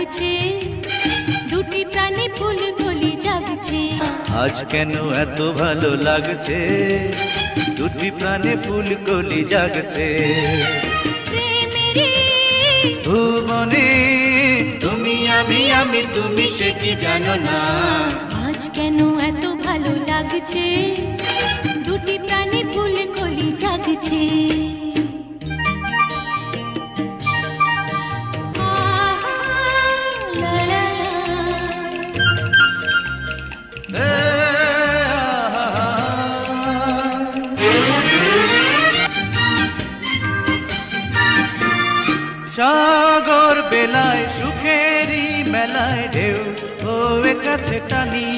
লাগছে, দুটি প্রাণে ফুল কলি জাগছে। আজ কেন এত ভালো লাগছে, দুটি প্রাণে ফুল কলি জাগছে। প্রেমেরই ভুবনে তুমি আমি, আমি তুমি, সে কি জানো না। আজ কেন এত ভালো লাগছে, দুটি প্রাণে ফুল কলি জাগছে। সাগর বেলায় সুখেরই মেলায় ঢেউ হয়ে কাছে টানি।